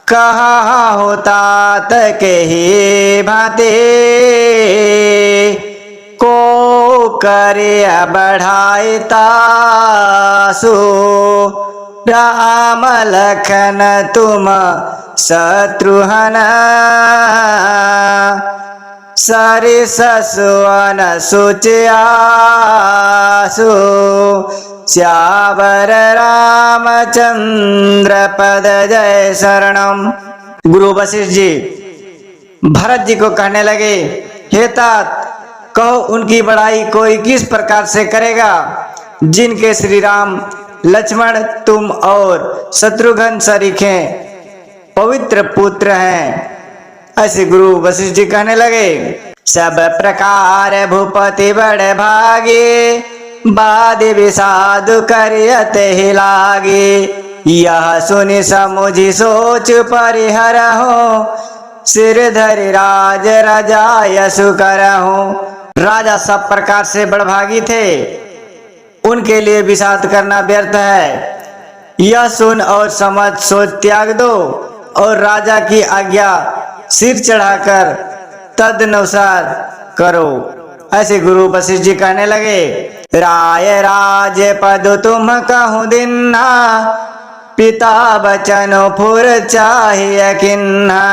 कहा होता तके ही भाते को करे बढ़ाए तासु राम लखन तुम शत्रुघ्न सरि ससुवन सुचयासु श्यावर रामचंद्र पद जय शरणम। गुरु वशिष्ठ जी भरत जी को कहने लगे, हे तात, कहो उनकी बड़ाई कोई किस प्रकार से करेगा जिनके श्री राम लक्ष्मण तुम और शत्रुघ्न सरीखे पवित्र पुत्र हैं। ऐसे गुरु वशिष्ठ जी कहने लगे, सब प्रकार भूपति बड़े भागे बादि विषाद करियत ही लागे। यह सुनि समुझि सोच परिहर हो सिर धरि राज राजा यशु करहु। राजा सब प्रकार से बड़भागी थे, उनके लिए विषाद करना व्यर्थ है। यह सुन और समझ सोच त्याग दो और राजा की आज्ञा सिर चढ़ाकर तदनुसार करो। ऐसे गुरु वशिष्ठ जी कहने लगे, राय राज पद तुम कहूँ दिन्हा पिता बचन फुर चाहिए किन्हा।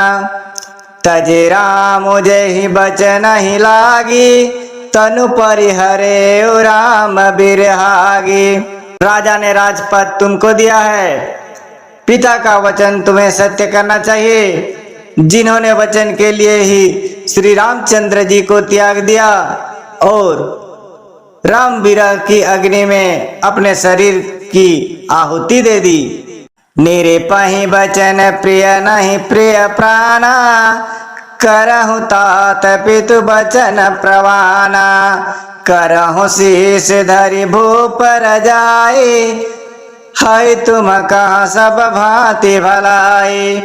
तजेरा मुझे ही बचन ही लागी तनु परिहरे राम बिरहागी। राजा ने राजपद तुमको दिया है, पिता का वचन तुम्हें सत्य करना चाहिए। जिन्होंने वचन के लिए ही श्री रामचंद्र जी को त्याग दिया और राम विरह की अग्नि में अपने शरीर की आहुति दे दी। मेरे पही वचन प्रिय नहीं प्रिय प्राणा करहु तात पितु वचन प्रवाना। करहु शीश धरि भूपर जाए है तुम कहा सब भांति भलाई।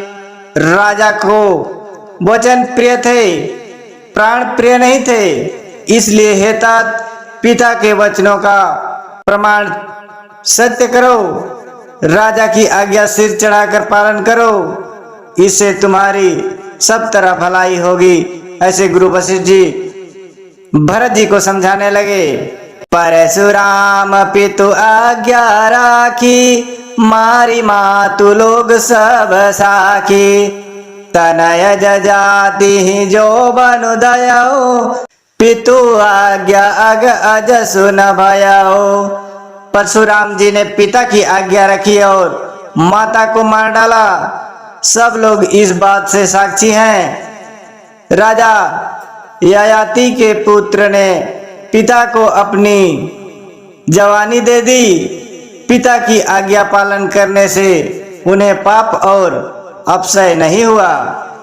राजा को वचन प्रिय थे, प्राण प्रिय नहीं थे, इसलिए हे तात पिता के वचनों का प्रमाण सत्य करो, राजा की आज्ञा सिर चढ़ाकर पालन करो, इससे तुम्हारी सब तरह भलाई होगी। ऐसे गुरु वशिष्ठ जी भरत जी को समझाने लगे। परशुराम पितु आज्ञा राखी मारी मातु लोग सब साखी। तनय जाति जो बनु दयाओ पितु आज्ञा अग अज सुन भयाओ। परशुराम जी ने पिता की आज्ञा रखी और माता को मार डाला। सब लोग इस बात से साक्षी हैं। राजा ययाति के पुत्र ने पिता को अपनी जवानी दे दी। पिता की आज्ञा पालन करने से उन्हें पाप और अपशय नहीं हुआ।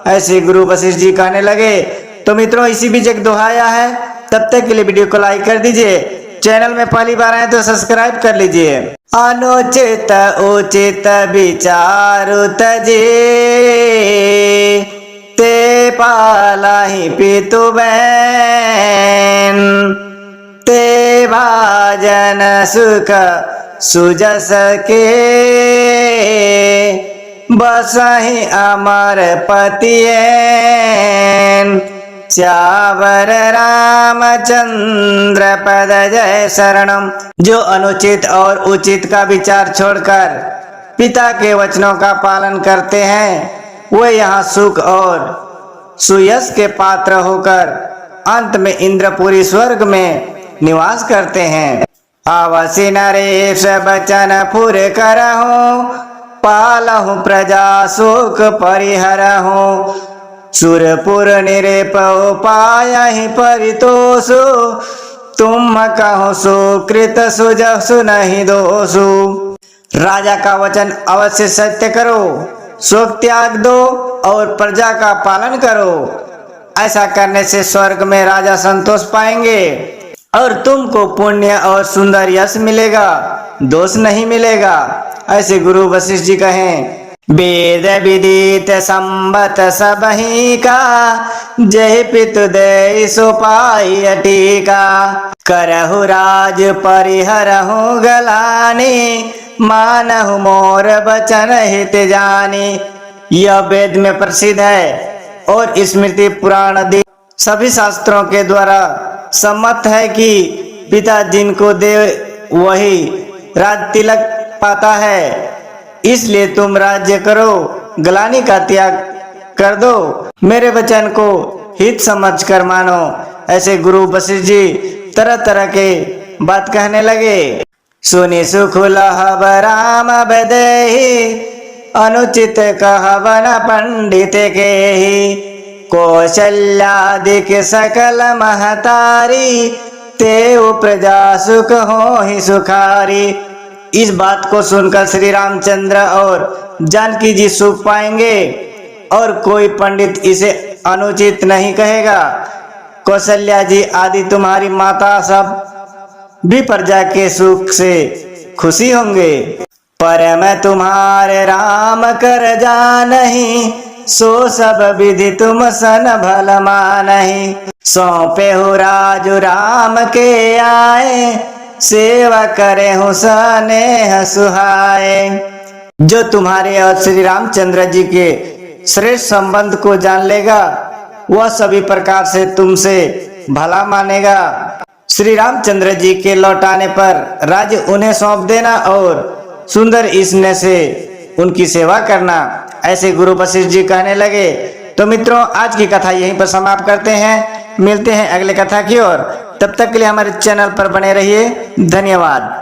ऐसे गुरु वशिष्ठ जी कहने लगे। तो मित्रों, इसी बीच एक दोहाया है, तब तक के लिए वीडियो को लाइक कर दीजिए। चैनल में पहली बार आए तो सब्सक्राइब कर लीजिए। अनुचित उचित विचारु तजे ते पालाहि पितु बैन। ते भाजन सुख सुजस के बसहि अमर पतियन। श्यावर रामचंद्र पद जय शरणम। जो अनुचित और उचित का विचार छोड़कर पिता के वचनों का पालन करते हैं वे यहाँ सुख और सुयश के पात्र होकर अंत में इंद्रपुरी स्वर्ग में निवास करते हैं। अवसि नरेश बचन फुर करहु पालहु प्रजा सुख परिहरहु। सुरपुर निरेप पायहि परितोषु तुम कहो सुकृत सुजसु नहीं दोषु। राजा का वचन अवश्य सत्य करो, शोक त्याग दो और प्रजा का पालन करो। ऐसा करने से स्वर्ग में राजा संतोष पाएंगे और तुमको पुण्य और सुंदर यश मिलेगा, दोष नहीं मिलेगा। ऐसे गुरु वशिष्ठ जी कहें। वेद विदित संबत सबही का जय पितु दय सो पाई टीका। करहु राज परिहरहु गलानी मानहु मोर बचन हित जानी। यह वेद में प्रसिद्ध है और स्मृति पुराण आदि सभी शास्त्रों के द्वारा सम्मत है कि पिता जिनको दे वही राज तिलक पाता है। इसलिए तुम राज्य करो, ग्लानि का त्याग कर दो, मेरे वचन को हित समझ कर मानो। ऐसे गुरु वशिष्ठ जी तरह तरह के बात कहने लगे। सुनि सुख लहब राम बदेहि, अनुचित कहवन पंडित के ही। कौशल्यादिक सकल महतारी, तेउ प्रजा सुख हो ही सुखारी। इस बात को सुनकर श्री रामचंद्र और जानकी जी सुख पाएंगे और कोई पंडित इसे अनुचित नहीं कहेगा। कौशल्या जी आदि तुम्हारी माता सब भी प्रजा के सुख से खुशी होंगे। पर मैं तुम्हारे राम कर जानहि, सो सब विधि तुम सन भल मानहि। सौंपे हो राजु राम के आए, सेवा करे हूँ स्नेह सुहाए। जो तुम्हारे और श्री रामचंद्र जी के श्रेष्ठ संबंध को जान लेगा वह सभी प्रकार से तुमसे भला मानेगा। श्री रामचंद्र जी के लौटाने पर राज्य उन्हें सौंप देना और सुंदर स्नेह से उनकी सेवा करना। ऐसे गुरु वशिष्ठ जी कहने लगे। तो मित्रों, आज की कथा यहीं पर समाप्त करते हैं। मिलते हैं अगले कथा की ओर। तब तक के लिए हमारे चैनल पर बने रहिए। धन्यवाद।